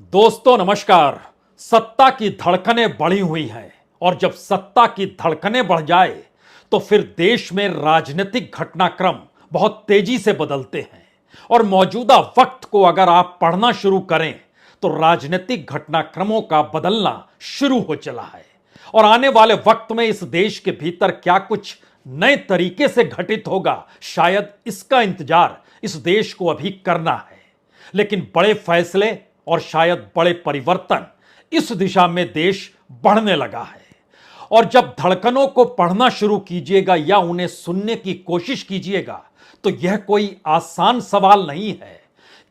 दोस्तों नमस्कार। सत्ता की धड़कनें बढ़ी हुई हैं और जब सत्ता की धड़कनें बढ़ जाए तो फिर देश में राजनीतिक घटनाक्रम बहुत तेजी से बदलते हैं। और मौजूदा वक्त को अगर आप पढ़ना शुरू करें तो राजनीतिक घटनाक्रमों का बदलना शुरू हो चला है। और आने वाले वक्त में इस देश के भीतर क्या कुछ नए तरीके से घटित होगा, शायद इसका इंतजार इस देश को अभी करना है। लेकिन बड़े फैसले और शायद बड़े परिवर्तन, इस दिशा में देश बढ़ने लगा है। और जब धड़कनों को पढ़ना शुरू कीजिएगा या उन्हें सुनने की कोशिश कीजिएगा तो यह कोई आसान सवाल नहीं है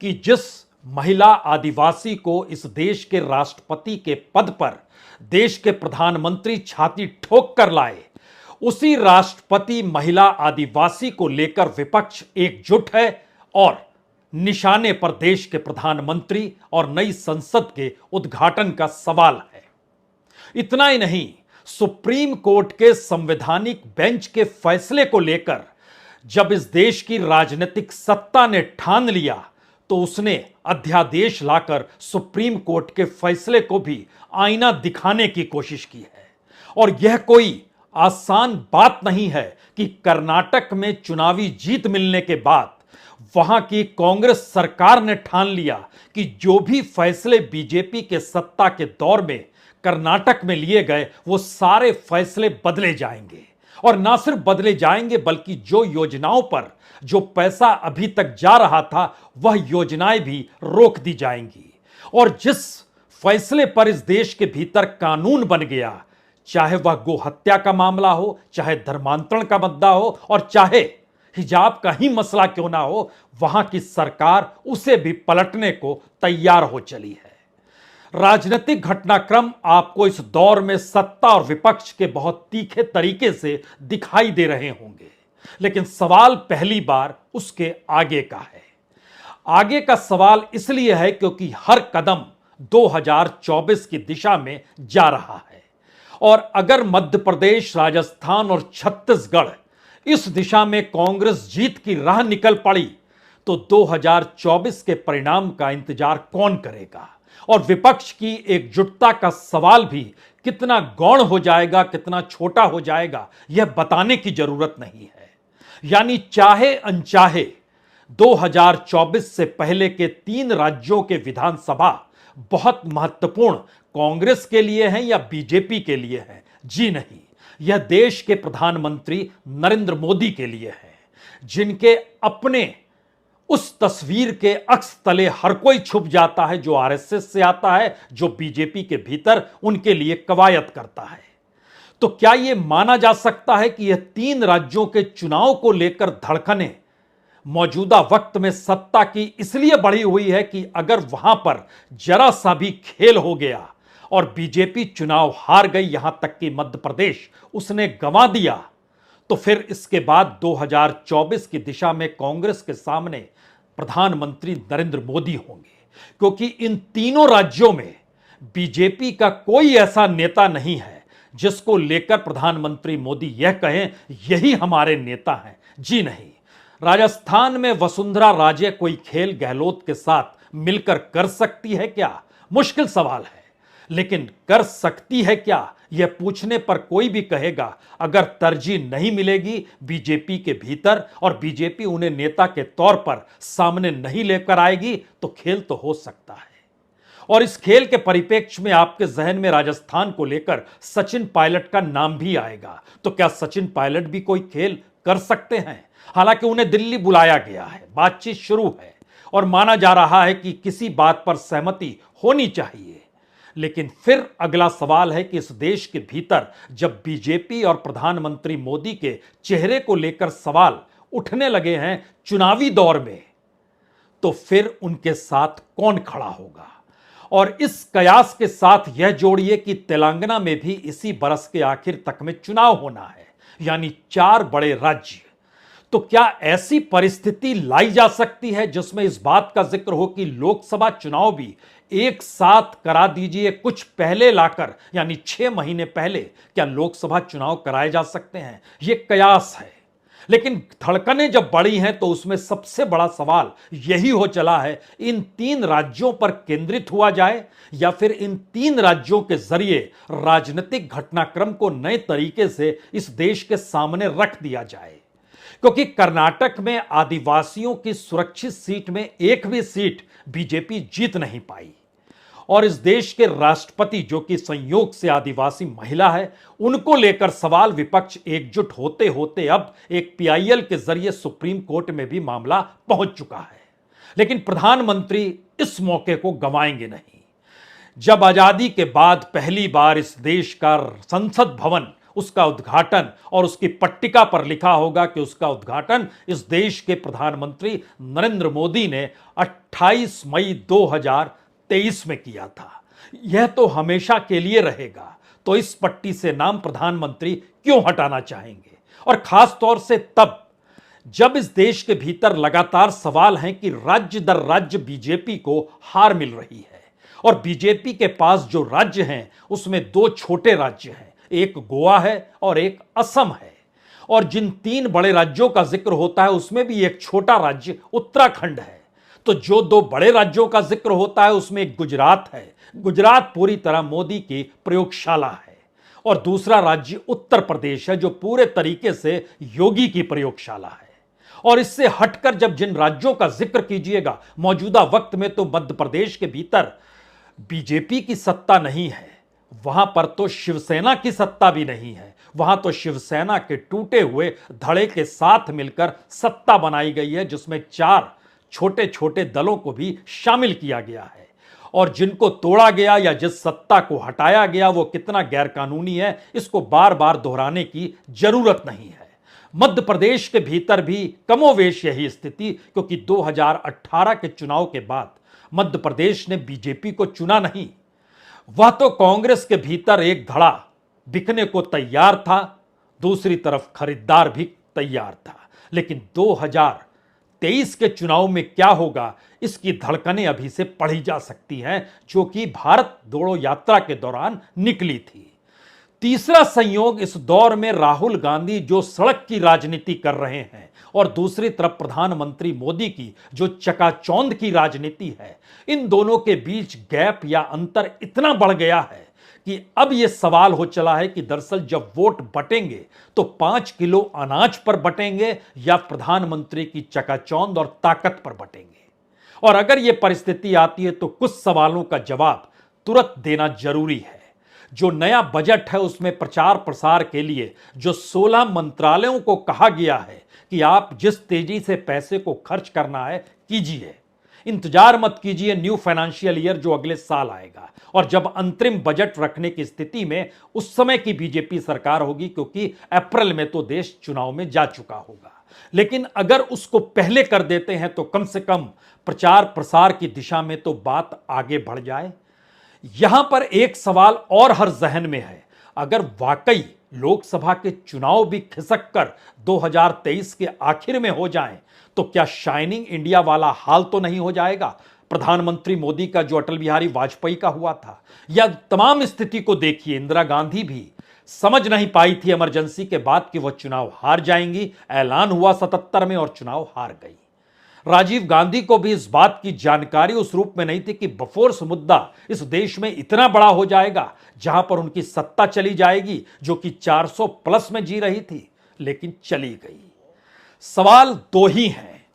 कि जिस महिला आदिवासी को इस देश के राष्ट्रपति के पद पर देश के प्रधानमंत्री छाती ठोक कर लाए, उसी राष्ट्रपति महिला आदिवासी को लेकर विपक्ष एकजुट है और निशाने पर देश के प्रधानमंत्री और नई संसद के उद्घाटन का सवाल है। इतना ही नहीं, सुप्रीम कोर्ट के संवैधानिक बेंच के फैसले को लेकर जब इस देश की राजनीतिक सत्ता ने ठान लिया तो उसने अध्यादेश लाकर सुप्रीम कोर्ट के फैसले को भी आईना दिखाने की कोशिश की है। और यह कोई आसान बात नहीं है कि कर्नाटक में चुनावी जीत मिलने के बाद वहां की कांग्रेस सरकार ने ठान लिया कि जो भी फैसले बीजेपी के सत्ता के दौर में कर्नाटक में लिए गए वो सारे फैसले बदले जाएंगे। और ना सिर्फ बदले जाएंगे बल्कि जो योजनाओं पर जो पैसा अभी तक जा रहा था वह योजनाएं भी रोक दी जाएंगी। और जिस फैसले पर इस देश के भीतर कानून बन गया, चाहे वह गो हत्या का मामला हो, चाहे धर्मांतरण का मुद्दा हो और चाहे हिजाब का ही मसला क्यों ना हो, वहां की सरकार उसे भी पलटने को तैयार हो चली है। राजनीतिक घटनाक्रम आपको इस दौर में सत्ता और विपक्ष के बहुत तीखे तरीके से दिखाई दे रहे होंगे, लेकिन सवाल पहली बार उसके आगे का है। आगे का सवाल इसलिए है क्योंकि हर कदम 2024 की दिशा में जा रहा है। और अगर मध्य प्रदेश, राजस्थान और छत्तीसगढ़ इस दिशा में कांग्रेस जीत की राह निकल पड़ी तो 2024 के परिणाम का इंतजार कौन करेगा। और विपक्ष की एकजुटता का सवाल भी कितना गौण हो जाएगा, कितना छोटा हो जाएगा, यह बताने की जरूरत नहीं है। यानी चाहे अनचाहे 2024 से पहले के 3 राज्यों के विधानसभा बहुत महत्वपूर्ण कांग्रेस के लिए हैं या बीजेपी के लिए हैं? जी नहीं, यह देश के प्रधानमंत्री नरेंद्र मोदी के लिए है, जिनके अपने उस तस्वीर के अक्स तले हर कोई छुप जाता है जो आरएसएस से आता है, जो बीजेपी के भीतर उनके लिए कवायद करता है। तो क्या यह माना जा सकता है कि यह 3 राज्यों के चुनाव को लेकर धड़कनें मौजूदा वक्त में सत्ता की इसलिए बढ़ी हुई है कि अगर वहां पर जरा सा भी खेल हो गया और बीजेपी चुनाव हार गई, यहां तक कि मध्य प्रदेश उसने गंवा दिया, तो फिर इसके बाद 2024 की दिशा में कांग्रेस के सामने प्रधानमंत्री नरेंद्र मोदी होंगे। क्योंकि इन तीनों राज्यों में बीजेपी का कोई ऐसा नेता नहीं है जिसको लेकर प्रधानमंत्री मोदी यह कहें यही हमारे नेता हैं। जी नहीं, राजस्थान में वसुंधरा राजे कोई खेल गहलोत के साथ मिलकर कर सकती है क्या? मुश्किल सवाल है। लेकिन कर सकती है क्या, यह पूछने पर कोई भी कहेगा अगर तरजीह नहीं मिलेगी बीजेपी के भीतर और बीजेपी उन्हें नेता के तौर पर सामने नहीं लेकर आएगी तो खेल तो हो सकता है। और इस खेल के परिप्रेक्ष्य में आपके जहन में राजस्थान को लेकर सचिन पायलट का नाम भी आएगा। तो क्या सचिन पायलट भी कोई खेल कर सकते हैं? हालांकि उन्हें दिल्ली बुलाया गया है, बातचीत शुरू है और माना जा रहा है कि किसी बात पर सहमति होनी चाहिए। लेकिन फिर अगला सवाल है कि इस देश के भीतर जब बीजेपी और प्रधानमंत्री मोदी के चेहरे को लेकर सवाल उठने लगे हैं चुनावी दौर में, तो फिर उनके साथ कौन खड़ा होगा? और इस कयास के साथ यह जोड़िए कि तेलंगाना में भी इसी बरस के आखिर तक में चुनाव होना है, यानी 4 बड़े राज्य। तो क्या ऐसी परिस्थिति लाई जा सकती है जिसमें इस बात का जिक्र हो कि लोकसभा चुनाव भी एक साथ करा दीजिए, कुछ पहले लाकर, यानी 6 महीने पहले क्या लोकसभा चुनाव कराए जा सकते हैं? यह कयास है। लेकिन धड़कनें जब बढ़ी हैं तो उसमें सबसे बड़ा सवाल यही हो चला है, इन तीन राज्यों पर केंद्रित हुआ जाए या फिर इन तीन राज्यों के जरिए राजनीतिक घटनाक्रम को नए तरीके से इस देश के सामने रख दिया जाए। क्योंकि कर्नाटक में आदिवासियों की सुरक्षित सीट में एक भी सीट बीजेपी जीत नहीं पाई और इस देश के राष्ट्रपति जो कि संयोग से आदिवासी महिला है, उनको लेकर सवाल विपक्ष एकजुट होते होते अब एक पीआईएल के जरिए सुप्रीम कोर्ट में भी मामला पहुंच चुका है। लेकिन प्रधानमंत्री इस मौके को गंवाएंगे नहीं। जब आजादी के बाद पहली बार इस देश का संसद भवन, उसका उद्घाटन और उसकी पट्टिका पर लिखा होगा कि उसका उद्घाटन इस देश के प्रधानमंत्री नरेंद्र मोदी ने 28 मई 2023 में किया था, यह तो हमेशा के लिए रहेगा। तो इस पट्टी से नाम प्रधानमंत्री क्यों हटाना चाहेंगे? और खास तौर से तब जब इस देश के भीतर लगातार सवाल हैं कि राज्य दर राज्य बीजेपी को हार मिल रही है और बीजेपी के पास जो राज्य हैं उसमें दो छोटे राज्य हैं, एक गोवा है और एक असम है। और जिन तीन बड़े राज्यों का जिक्र होता है उसमें भी एक छोटा राज्य उत्तराखंड है। तो जो दो बड़े राज्यों का जिक्र होता है उसमें एक गुजरात है, गुजरात पूरी तरह मोदी की प्रयोगशाला है, और दूसरा राज्य उत्तर प्रदेश है जो पूरे तरीके से योगी की प्रयोगशाला है। और इससे हटकर जब जिन राज्यों का जिक्र कीजिएगा, मौजूदा वक्त में तो मध्य प्रदेश के भीतर बीजेपी की सत्ता नहीं है, वहां पर तो शिवसेना की सत्ता भी नहीं है। वहां तो शिवसेना के टूटे हुए धड़े के साथ मिलकर सत्ता बनाई गई है जिसमें 4 छोटे छोटे दलों को भी शामिल किया गया है। और जिनको तोड़ा गया या जिस सत्ता को हटाया गया वो कितना गैरकानूनी है, इसको बार बार दोहराने की जरूरत नहीं है। मध्य प्रदेश के भीतर भी कमोवेश यही स्थिति, क्योंकि 2018 के चुनाव के बाद मध्य प्रदेश ने बीजेपी को चुना नहीं, वह तो कांग्रेस के भीतर एक धड़ा बिकने को तैयार था, दूसरी तरफ खरीदार भी तैयार था। लेकिन 2023 के चुनाव में क्या होगा इसकी धड़कनें अभी से पढ़ी जा सकती हैं, जो कि भारत जोड़ो यात्रा के दौरान निकली थी। तीसरा संयोग इस दौर में राहुल गांधी जो सड़क की राजनीति कर रहे हैं और दूसरी तरफ प्रधानमंत्री मोदी की जो चकाचौंध की राजनीति है, इन दोनों के बीच गैप या अंतर इतना बढ़ गया है कि अब यह सवाल हो चला है कि दरअसल जब वोट बटेंगे तो 5 किलो अनाज पर बटेंगे या प्रधानमंत्री की चकाचौंध और ताकत पर बटेंगे। और अगर यह परिस्थिति आती है तो कुछ सवालों का जवाब तुरंत देना जरूरी है। जो नया बजट है उसमें प्रचार प्रसार के लिए जो 16 मंत्रालयों को कहा गया है कि आप जिस तेजी से पैसे को खर्च करना है कीजिए, इंतजार मत कीजिए न्यू फाइनेंशियल ईयर जो अगले साल आएगा, और जब अंतरिम बजट रखने की स्थिति में उस समय की बीजेपी सरकार होगी, क्योंकि अप्रैल में तो देश चुनाव में जा चुका होगा। लेकिन अगर उसको पहले कर देते हैं तो कम से कम प्रचार प्रसार की दिशा में तो बात आगे बढ़ जाए। यहां पर एक सवाल और हर जहन में है, अगर वाकई लोकसभा के चुनाव भी खिसक कर 2023 के आखिर में हो जाएं, तो क्या शाइनिंग इंडिया वाला हाल तो नहीं हो जाएगा प्रधानमंत्री मोदी का जो अटल बिहारी वाजपेयी का हुआ था? या तमाम स्थिति को देखिए, इंदिरा गांधी भी समझ नहीं पाई थी इमरजेंसी के बाद कि वह चुनाव हार जाएंगी, ऐलान हुआ 77 में और चुनाव हार गई। राजीव गांधी को भी इस बात की जानकारी उस रूप में नहीं थी कि बफोर्स मुद्दा इस देश में इतना बड़ा हो जाएगा जहां पर उनकी सत्ता चली जाएगी, जो कि 400 प्लस में जी रही थी, लेकिन चली गई। सवाल दो ही हैं,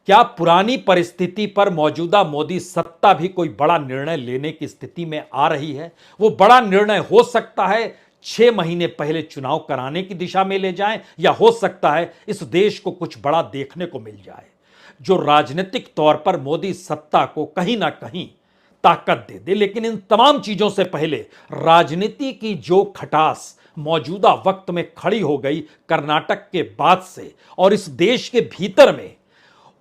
क्या पुरानी परिस्थिति पर मौजूदा मोदी सत्ता भी कोई बड़ा निर्णय लेने की स्थिति में आ रही है? वो बड़ा निर्णय हो सकता है 6 महीने पहले चुनाव कराने की दिशा में ले जाएं, या हो सकता है इस देश को कुछ बड़ा देखने को मिल जाए जो राजनीतिक तौर पर मोदी सत्ता को कहीं ना कहीं ताकत दे दे। लेकिन इन तमाम चीजों से पहले राजनीति की जो खटास मौजूदा वक्त में खड़ी हो गई कर्नाटक के बाद से, और इस देश के भीतर में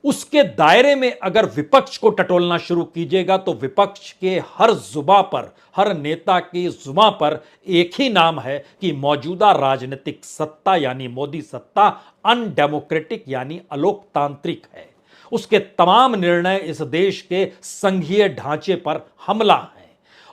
उसके दायरे में अगर विपक्ष को टटोलना शुरू कीजिएगा तो विपक्ष के हर जुबां पर, हर नेता की जुबां पर एक ही नाम है कि मौजूदा राजनीतिक सत्ता यानी मोदी सत्ता अनडेमोक्रेटिक यानी अलोकतांत्रिक है। उसके तमाम निर्णय इस देश के संघीय ढांचे पर हमला है,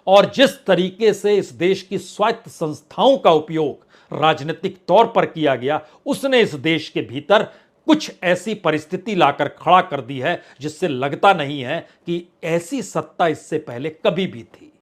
और जिस तरीके से इस देश की स्वायत्त संस्थाओं का उपयोग राजनीतिक तौर पर किया गया, उसने इस देश के भीतर कुछ ऐसी परिस्थिति लाकर खड़ा कर दी है जिससे लगता नहीं है कि ऐसी सत्ता इससे पहले कभी भी थी।